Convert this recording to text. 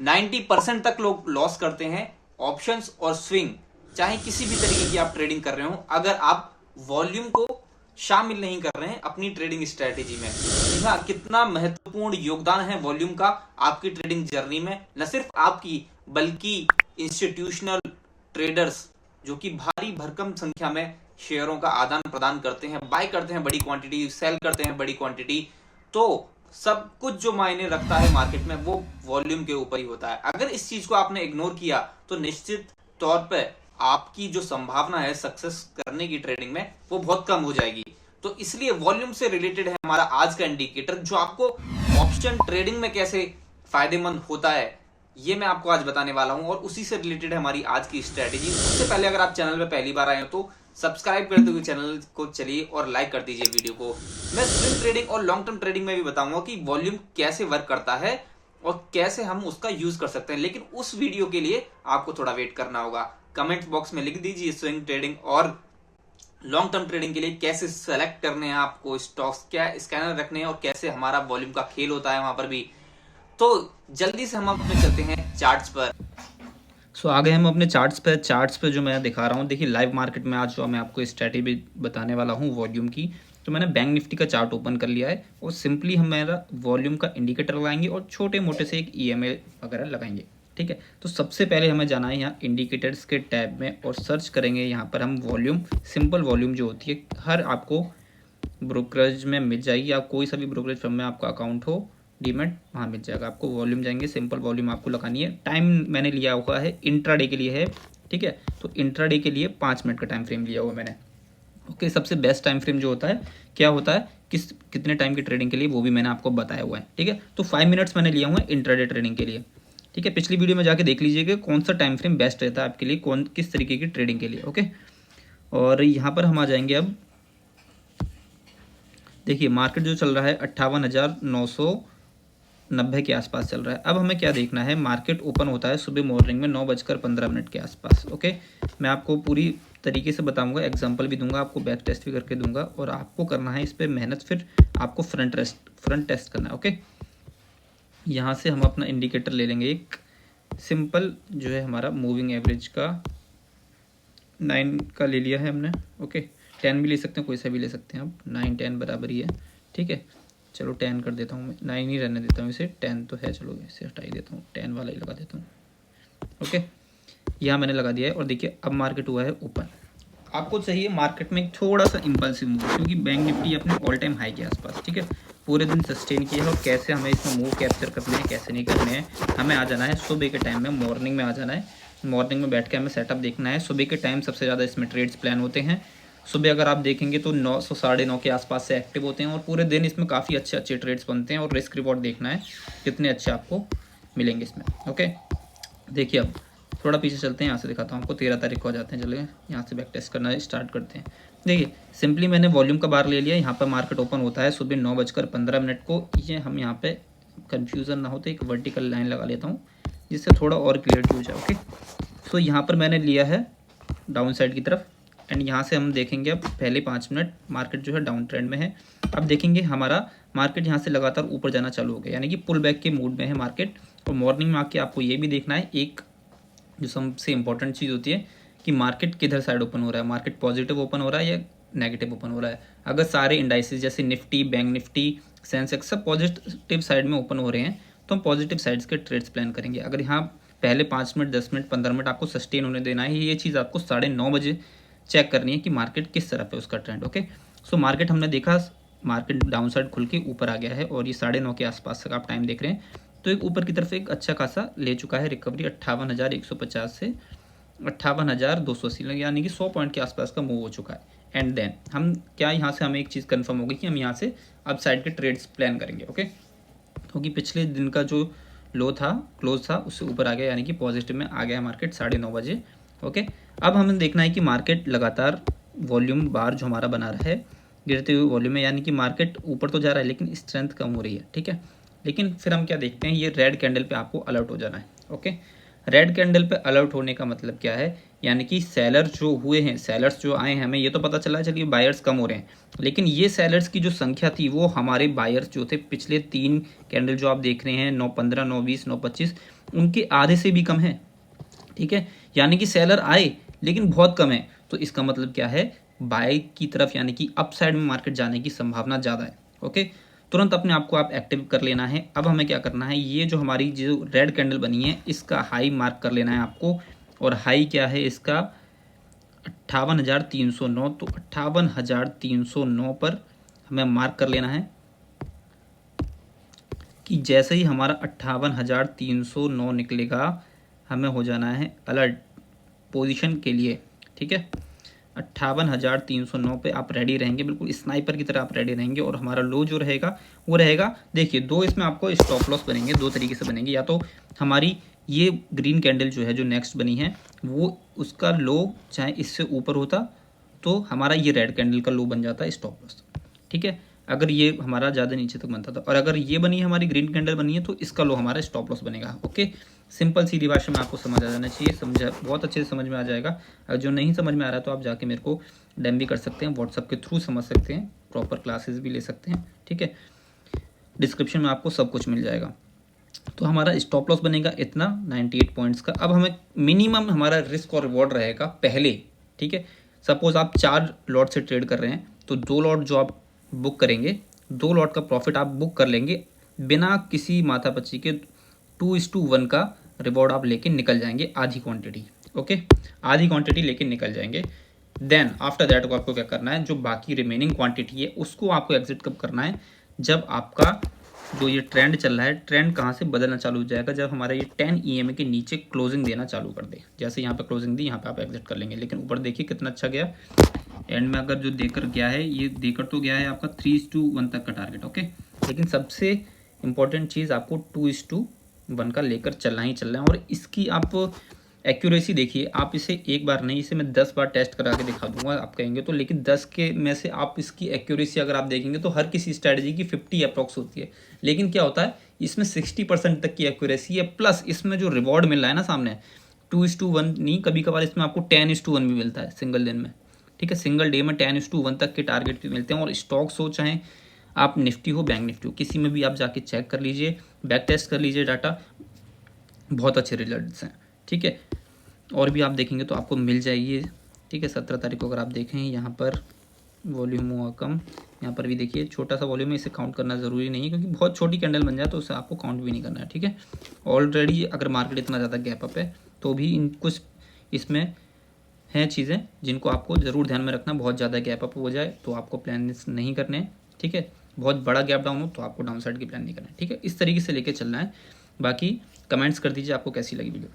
90% तक लोग लॉस करते हैं ऑप्शंस और स्विंग, चाहे किसी भी तरीके की आप ट्रेडिंग कर रहे हो, अगर आप वॉल्यूम को शामिल नहीं कर रहे हैं अपनी ट्रेडिंग स्ट्रेटेजी में। जी हाँ, कितना महत्वपूर्ण योगदान है वॉल्यूम का आपकी ट्रेडिंग जर्नी में, न सिर्फ आपकी बल्कि इंस्टीट्यूशनल ट्रेडर्स जो कि भारी भरकम संख्या में शेयरों का आदान प्रदान करते हैं, बाय करते हैं बड़ी क्वांटिटी, सेल करते हैं बड़ी क्वांटिटी, तो सब कुछ जो मायने रखता है मार्केट में वो वॉल्यूम के ऊपर ही होता है। अगर इस चीज को आपने इग्नोर किया तो निश्चित तौर पे आपकी जो संभावना है सक्सेस करने की ट्रेडिंग में वो बहुत कम हो जाएगी। तो इसलिए वॉल्यूम से रिलेटेड है हमारा आज का इंडिकेटर, जो आपको ऑप्शन ट्रेडिंग में कैसे फायदेमंद होता है ये मैं आपको आज बताने वाला हूं, और उसी से रिलेटेड है हमारी आज की स्ट्रेटेजी। उससे पहले अगर आप चैनल पे पहली बार आए हो तो सब्सक्राइब करते हुए चैनल को चलिए और लाइक कर दीजिए वीडियो को। मैं स्विंग ट्रेडिंग और लॉन्ग टर्म ट्रेडिंग में भी बताऊंगा कि वॉल्यूम कैसे वर्क करता है और कैसे हम उसका यूज कर सकते हैं, लेकिन उस वीडियो के लिए आपको थोड़ा वेट करना होगा। कमेंट बॉक्स में लिख दीजिए स्विंग ट्रेडिंग और लॉन्ग टर्म ट्रेडिंग के लिए कैसे सेलेक्ट करने हैं आपको स्टॉक्स, क्या स्कैनर रखने हैं और कैसे हमारा वॉल्यूम का खेल होता है वहां पर भी। तो जल्दी से हम अपने चलते हैं चार्ट्स पर। आ गए हम अपने चार्ट्स पे जो मैं दिखा रहा हूँ, देखिए लाइव मार्केट में आज जो मैं आपको स्ट्रैटेजी बताने वाला हूँ वॉल्यूम की। तो मैंने बैंक निफ्टी का चार्ट ओपन कर लिया है और सिंपली हम मेरा वॉल्यूम का इंडिकेटर लगाएंगे और छोटे मोटे से एक EMA वगैरह लगाएंगे। ठीक है, तो सबसे पहले हमें जाना है यहाँ इंडिकेटर्स के टैब में और सर्च करेंगे यहाँ पर हम वॉल्यूम, सिंपल वॉल्यूम जो होती है हर आपको ब्रोकरेज में मिल जाएगी। आप कोई सा भी ब्रोकरेज फर्म में आपका अकाउंट हो, डीमेट, वहाँ मिल जाएगा आपको। वॉल्यूम जाएंगे, सिंपल वॉल्यूम आपको लगानी है। टाइम मैंने लिया हुआ है इंट्राडे के लिए है, ठीक है, तो इंट्राडे के लिए 5 मिनट का टाइम फ्रेम लिया हुआ मैंने। ओके, सबसे बेस्ट टाइम फ्रेम जो होता है क्या होता है, कितने टाइम की ट्रेडिंग के लिए, वो भी मैंने आपको बताया हुआ है। ठीक है, तो 5 मिनट्स मैंने लिया हुआ है इंट्राडे ट्रेडिंग के लिए। ठीक है, पिछली वीडियो में जाके देख लीजिएगा कौन सा टाइम फ्रेम बेस्ट रहता है आपके लिए, कौन किस तरीके की ट्रेडिंग के लिए। ओके, और यहाँ पर हम आ जाएंगे अब। देखिए मार्केट जो चल रहा है 58,990 के आसपास चल रहा है। अब हमें क्या देखना है, मार्केट ओपन होता है सुबह मॉर्निंग में 9:15 के आसपास। ओके, मैं आपको पूरी तरीके से बताऊंगा, एग्जांपल भी दूंगा, आपको बैक टेस्ट भी करके दूंगा, और आपको करना है इस पर मेहनत, फिर आपको फ्रंट टेस्ट करना है। ओके, यहाँ से हम अपना इंडिकेटर ले लेंगे एक सिंपल जो है हमारा मूविंग एवरेज का 9 का ले लिया है हमने। ओके, 10 भी ले सकते हैं, कोई सा भी ले सकते हैं आप, 9 10 बराबर ही है। ठीक है, चलो 10 कर देता हूँ मैं, 9 ही रहने देता हूँ इसे, 10 तो है, चलो इसे हटा ही देता हूँ, 10 वाला ही लगा देता हूँ। ओके, यहाँ मैंने लगा दिया है और देखिए अब मार्केट हुआ है ओपन। आपको चाहिए मार्केट में थोड़ा सा इम्पल्सिव मूव, क्योंकि बैंक निफ्टी अपने ऑल टाइम हाई के आसपास, ठीक है, पूरे दिन सस्टेन किया है। और कैसे हमें इसमें मूव कैप्चर करने हैं, कैसे नहीं करने हैं, हमें आ जाना है सुबह के टाइम में, मॉर्निंग में आ जाना है। मॉर्निंग में बैठ के हमें सेटअप देखना है। सुबह के टाइम सबसे ज़्यादा इसमें ट्रेड्स प्लान होते हैं। सुबह अगर आप देखेंगे तो 9 साढ़े 9 के आसपास से एक्टिव होते हैं और पूरे दिन इसमें काफ़ी अच्छे अच्छे ट्रेड्स बनते हैं। और रिस्क रिवॉर्ड देखना है कितने अच्छे आपको मिलेंगे इसमें। ओके, देखिए अब थोड़ा पीछे चलते हैं, यहाँ से दिखाता हूँ आपको। 13 तारीख को आ जाते हैं, चलिए यहाँ से बैक टेस्ट करना स्टार्ट करते हैं। देखिए सिंपली मैंने वॉल्यूम का बार ले लिया। यहाँ पर मार्केट ओपन होता है सुबह 9:15 को। ये हम यहाँ पे कन्फ्यूज़न ना हो तो एक वर्टिकल लाइन लगा लेता हूँ जिससे थोड़ा और क्लियरिटी हो जाए। ओके, सो यहाँ पर मैंने लिया है डाउन साइड की तरफ, एंड यहाँ से हम देखेंगे अब पहले 5 मिनट मार्केट जो है डाउन ट्रेंड में है। अब देखेंगे हमारा मार्केट यहाँ से लगातार ऊपर जाना चालू हो गया, यानी कि पुल बैक के मूड में है मार्केट। और मॉर्निंग में आके आपको ये भी देखना है, एक जो सबसे इंपॉर्टेंट चीज़ होती है कि मार्केट किधर साइड ओपन हो रहा है, मार्केट पॉजिटिव ओपन हो रहा है या नेगेटिव ओपन हो रहा है। अगर सारे इंडाइसेस जैसे निफ्टी, बैंक निफ्टी, सेंसेक्स सब पॉजिटिव साइड में ओपन हो रहे हैं तो हम पॉजिटिव साइड्स के ट्रेड्स प्लान करेंगे। अगर यहाँ पहले 5 मिनट, 10 मिनट, 15 मिनट आपको सस्टेन होने देना है, ये चीज़ आपको 9:30 बजे चेक करनी है कि मार्केट किस तरफ है उसका ट्रेंड। ओके, सो मार्केट हमने देखा, मार्केट डाउन साइड खुल के ऊपर आ गया है और ये 9:30 के आसपास तक आप टाइम देख रहे हैं, तो एक ऊपर की तरफ एक अच्छा खासा ले चुका है रिकवरी। 58,150 से 58,280, यानी कि 100 पॉइंट के आसपास का मूव हो चुका है। एंड देन हम क्या, यहाँ से हमें एक चीज़ कंफर्म होगी कि हम यहाँ से अब साइड के ट्रेड्स प्लान करेंगे। ओके, क्योंकि पिछले दिन का जो लो था, क्लोज था, उससे ऊपर आ गया, यानी कि पॉजिटिव में आ गया मार्केट 9:30 बजे। ओके, अब हमें देखना है कि मार्केट लगातार वॉल्यूम बार जो हमारा बना रहा है गिरते हुए वॉल्यूम में, यानी कि मार्केट ऊपर तो जा रहा है लेकिन स्ट्रेंथ कम हो रही है। ठीक है, लेकिन फिर हम क्या देखते हैं, ये रेड कैंडल पे आपको अलर्ट हो जाना है। ओके, रेड कैंडल पे अलर्ट होने का मतलब क्या है, यानी कि सेलर जो हुए हैं, सेलर्स जो आए हैं, हमें ये तो पता चला चलिए बायर्स कम हो रहे हैं, लेकिन ये सेलर्स की जो संख्या थी वो हमारे बायर्स जो थे पिछले 3 कैंडल जो आप देख रहे हैं 9.15, 9.20, 9.25, उनके आधे से भी कम है। ठीक है, यानी कि सेलर आए लेकिन बहुत कम है। तो इसका मतलब क्या है, बाय की तरफ यानी कि अप साइड में मार्केट जाने की संभावना ज़्यादा है। ओके, तुरंत अपने आप को आप एक्टिव कर लेना है। अब हमें क्या करना है, ये जो हमारी जो रेड कैंडल बनी है इसका हाई मार्क कर लेना है आपको, और हाई क्या है इसका 58,309। तो 58,309 पर हमें मार्क कर लेना है कि जैसे ही हमारा 58,309 निकलेगा हमें हो जाना है अलर्ट पोजीशन के लिए। ठीक है, 58,309 पे आप रेडी रहेंगे, बिल्कुल स्नाइपर की तरह आप रेडी रहेंगे। और हमारा लो जो रहेगा वो रहेगा, देखिए दो इसमें आपको स्टॉप लॉस बनेंगे, दो तरीके से बनेंगे। या तो हमारी ये ग्रीन कैंडल जो है जो नेक्स्ट बनी है वो उसका लो चाहे इससे ऊपर होता तो हमारा ये रेड कैंडल का लो बन जाता है स्टॉप लॉस। ठीक है, अगर ये हमारा ज़्यादा नीचे तक बनता था, और अगर ये बनी है हमारी ग्रीन कैंडल बनी है तो इसका लो हमारा स्टॉप लॉस बनेगा। ओके, सिंपल सीधी भाषा में आपको समझ आ जाना चाहिए, समझा, बहुत अच्छे से समझ में आ जाएगा। अगर जो नहीं समझ में आ रहा है तो आप जाके मेरे को डैम भी कर सकते हैं, व्हाट्सअप के थ्रू समझ सकते हैं, प्रॉपर क्लासेस भी ले सकते हैं। ठीक है, डिस्क्रिप्शन में आपको सब कुछ मिल जाएगा। तो हमारा स्टॉप लॉस बनेगा इतना 98 पॉइंट्स का। अब हमें मिनिमम हमारा रिस्क और रिवॉर्ड रहेगा पहले। ठीक है, सपोज आप 4 लॉट से ट्रेड कर रहे हैं तो 2 लॉट जो आप बुक करेंगे, 2 लॉट का प्रॉफिट आप बुक कर लेंगे बिना किसी माथापच्ची के। 2:1 का रिवॉर्ड आप लेके निकल जाएंगे, आधी क्वांटिटी। ओके, आधी क्वांटिटी लेके निकल जाएंगे। देन आफ्टर दैट को आपको क्या करना है, जो बाकी रिमेनिंग क्वांटिटी है उसको आपको एग्जिट कब करना है, जब आपका जो ये ट्रेंड चल रहा है, ट्रेंड कहाँ से बदलना चालू हो जाएगा, जब हमारा ये 10 EMA के नीचे क्लोजिंग देना चालू कर दे। जैसे यहाँ पे क्लोजिंग दी, यहाँ पे आप एग्जिट कर लेंगे। लेकिन ऊपर देखिए कितना अच्छा गया, एंड में अगर जो देकर गया है, ये देकर तो गया है आपका 3:1 तक का टारगेट। ओके, लेकिन सबसे इंपॉर्टेंट चीज़ आपको 2:1 का लेकर चलना ही चलना है। और इसकी आप एक्यूरेसी देखिए, आप इसे एक बार नहीं, इसे मैं 10 बार टेस्ट करा के दिखा दूंगा आप कहेंगे तो, लेकिन 10 के में से आप इसकी एक्यूरेसी अगर आप देखेंगे तो हर किसी स्ट्रैटेजी की 50 अप्रॉक्स होती है। लेकिन क्या होता है, इसमें 60% तक की एक्यूरेसी है, प्लस इसमें जो रिवॉर्ड मिल रहा है ना सामने, 2:1 नहीं, कभी कभार इसमें आपको 10:1 भी मिलता है सिंगल दिन में। ठीक है, सिंगल डे में 10:1 तक के टारगेट भी मिलते हैं। और स्टॉक्स हो चाहे आप निफ्टी हो, बैंक निफ्टी हो, किसी में भी आप जाके चेक कर लीजिए, बैक टेस्ट कर लीजिए डाटा, बहुत अच्छे रिजल्ट्स हैं। ठीक है, और भी आप देखेंगे तो आपको मिल जाएगी। ठीक है, 17 तारीख को अगर आप देखें यहाँ पर वॉल्यूम हुआ कम, यहाँ पर भी देखिए छोटा सा वॉल्यूम है, इसे काउंट करना ज़रूरी नहीं है क्योंकि बहुत छोटी कैंडल बन जाए तो उसे आपको काउंट भी नहीं करना है। ठीक है, ऑलरेडी अगर मार्केट इतना ज़्यादा गैप अप है तो भी इन कुछ इसमें हैं चीज़ें जिनको आपको ज़रूर ध्यान में रखना। बहुत ज़्यादा गैप अप हो जाए तो आपको प्लान नहीं करने हैं। ठीक है, बहुत बड़ा गैप डाउन हो तो आपको डाउन साइड की प्लान नहीं करना है। ठीक है, इस तरीके से लेके चलना है। बाकी कमेंट्स कर दीजिए आपको कैसी लगी वीडियो।